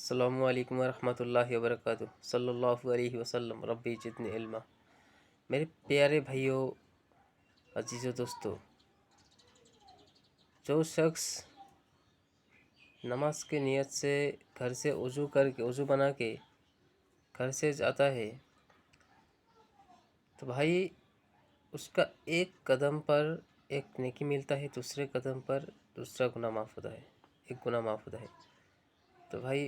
السلام علیکم ورحمۃ اللہ وبرکاتہ صلی اللہ علیہ وسلم ربی جتنی علما۔ میرے پیارے بھائیوں، عزیز و دوستو، جو شخص نماز کی نیت سے گھر سے وضو بنا کے گھر سے جاتا ہے تو بھائی اس کا ایک قدم پر ایک نیکی ملتا ہے، دوسرے قدم پر دوسرا گناہ معاف ہوتا ہے، ایک گناہ معاف ہوتا ہے۔ تو بھائی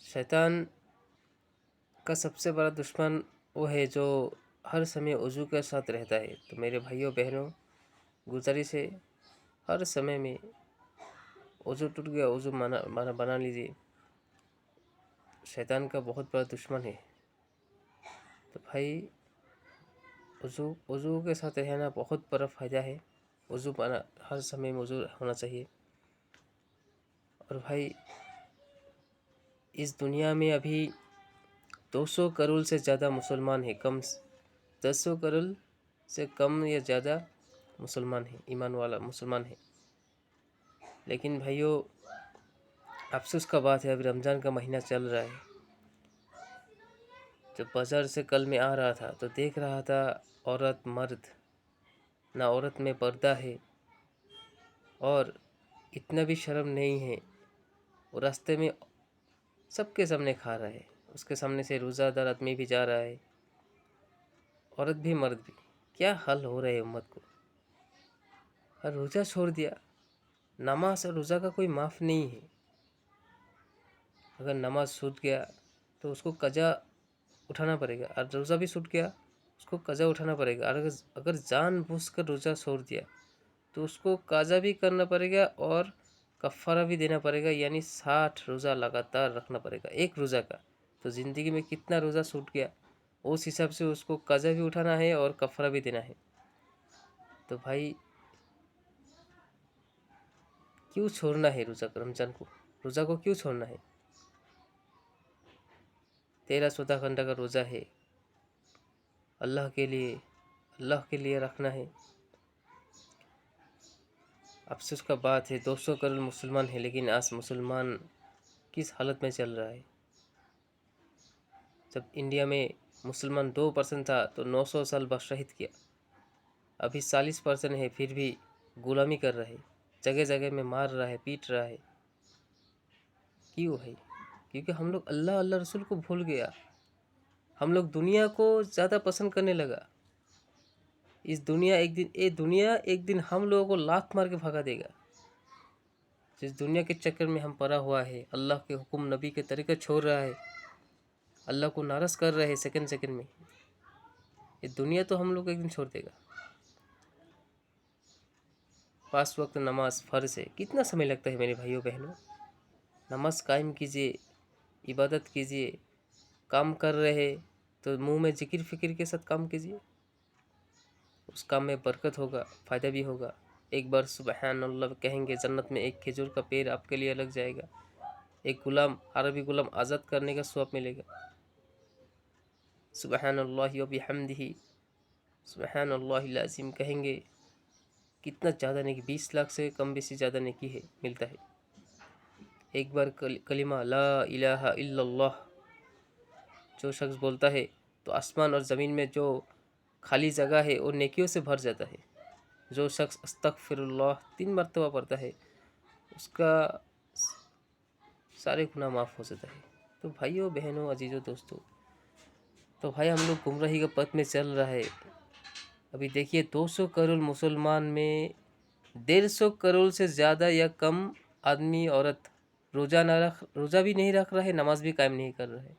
شیطان کا سب سے بڑا دشمن وہ ہے جو ہر سمے وضو کے ساتھ رہتا ہے۔ تو میرے بھائیوں بہنوں، گزارش ہے ہر سمے میں وضو ٹوٹ گیا وضو بنا لیجیے، شیطان کا بہت بڑا دشمن ہے۔ تو بھائی وضو کے ساتھ رہنا بہت بڑا فائدہ ہے، ہر سمے میں وضو ہونا چاہیے۔ اور بھائی اس دنیا میں ابھی 200 کروڑ سے زیادہ مسلمان ہیں، 200 کروڑ سے کم یا زیادہ مسلمان ہیں، ایمان والا مسلمان ہیں۔ لیکن بھائیوں افسوس کا بات ہے، ابھی رمضان کا مہینہ چل رہا ہے۔ جب بازار سے کل میں آ رہا تھا تو دیکھ رہا تھا عورت مرد، نہ عورت میں پردہ ہے اور اتنا بھی شرم نہیں ہے، وہ راستے میں سب کے سامنے کھا رہا ہے، اس کے سامنے سے روزہ دار آدمی بھی جا رہا ہے، عورت بھی مرد بھی۔ کیا حل ہو رہا ہے امت کو، اور روزہ چھوڑ دیا۔ نماز اور روزہ کا کوئی معاف نہیں ہے، اگر نماز چھوٹ گیا تو اس کو قضا اٹھانا پڑے گا، اور روزہ بھی چھوٹ گیا اس کو قضا اٹھانا پڑے گا، اور اگر جان بوجھ کر روزہ چھوڑ دیا تو اس کو قضا بھی کرنا پڑے گا اور کفارہ بھی دینا پڑے گا، یعنی 60 روزہ لگاتار رکھنا پڑے گا ایک روزہ کا۔ تو زندگی میں کتنا روزہ چھوٹ گیا اس حساب سے اس کو قضا بھی اٹھانا ہے اور کفارہ بھی دینا ہے۔ تو بھائی کیوں چھوڑنا ہے روزہ رمضان کو، روزہ کو کیوں چھوڑنا ہے؟ 13-14 گھنٹہ کا روزہ ہے، اللہ کے لیے رکھنا ہے۔ افسوس کا بات ہے 200 کروڑ مسلمان ہیں، لیکن آج مسلمان کس حالت میں چل رہا ہے؟ جب انڈیا میں مسلمان 2% تھا تو 900 سال بادشاہت کیا، ابھی 40% ہے، پھر بھی غلامی کر رہے، جگہ جگہ میں مار رہا ہے، پیٹ رہا ہے۔ کیوں ہے؟ کیونکہ ہم لوگ اللہ رسول کو بھول گیا، ہم لوگ دنیا کو زیادہ پسند کرنے لگا۔ دنیا ایک دن ہم لوگوں کو لات مار کے بھگا دے گا۔ جس دنیا کے چکر میں ہم پڑا ہوا ہے، اللہ کے حکم نبی کے طریقہ چھوڑ رہا ہے، اللہ کو ناراض کر رہے ہیں سیکنڈ میں، یہ دنیا تو ہم لوگ ایک دن چھوڑ دے گا۔ 5 وقت نماز فرض ہے، کتنا سمے لگتا ہے میرے بھائیوں بہنوں؟ نماز قائم کیجئے، عبادت کیجئے، کام کر رہے تو منہ میں ذکر فکر کے ساتھ کام کیجئے، اس کام میں برکت ہوگا، فائدہ بھی ہوگا۔ ایک بار سبحان اللہ کہیں گے، جنت میں ایک کھجور کا پیڑ آپ کے لیے لگ جائے گا، ایک عربی غلام آزاد کرنے کا ثواب ملے گا۔ سبحان اللہ وبحمدہ سبحان اللہ العظیم کہیں گے، کتنا زیادہ نیکی، 20 لاکھ سے کم بیسی زیادہ نیکی ہے، ملتا ہے۔ ایک بار کلمہ لا الہ الا اللہ جو شخص بولتا ہے تو آسمان اور زمین میں جو خالی جگہ ہے وہ نیکیوں سے بھر جاتا ہے۔ جو شخص استغفر اللہ 3 مرتبہ پڑھتا ہے اس کا سارے گناہ معاف ہو جاتا ہے۔ تو بھائیوں بہنوں عزیزوں دوستوں، تو بھائی ہم لوگ گمراہی کے پتھ میں چل رہا ہے۔ ابھی دیکھیے 200 کروڑ مسلمان میں 150 کروڑ سے زیادہ یا کم آدمی عورت روزہ بھی نہیں رکھ رہا ہے، نماز بھی قائم نہیں کر رہا ہے۔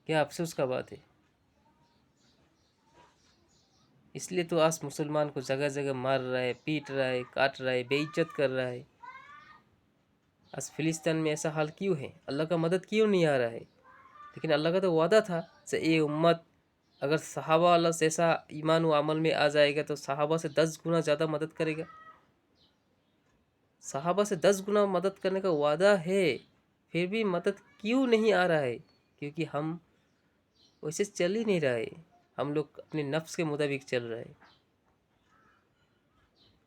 کیا افسوس کا بات ہے۔ اس لیے تو آج مسلمان کو جگہ جگہ مار رہا ہے، پیٹ رہا ہے، کاٹ رہا ہے، بے عزت کر رہا ہے۔ آج فلسطین میں ایسا حال کیوں ہے؟ اللہ کا مدد کیوں نہیں آ رہا ہے؟ لیکن اللہ کا تو وعدہ تھا کہ یہ امت اگر صحابہ اللہ جیسا ایمان و عمل میں آ جائے گا تو صحابہ سے 10 گنا زیادہ مدد کرے گا۔ صحابہ سے 10 گنا مدد کرنے کا وعدہ ہے، پھر بھی مدد کیوں نہیں آ رہا ہے؟ کیونکہ ہم ویسے چل ہی نہیں رہے، ہم لوگ اپنے نفس کے مطابق چل رہے ہیں۔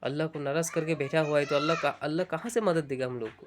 اللہ کو ناراض کر کے بیٹھا ہوا ہے تو اللہ کہاں سے مدد دے گا ہم لوگ کو؟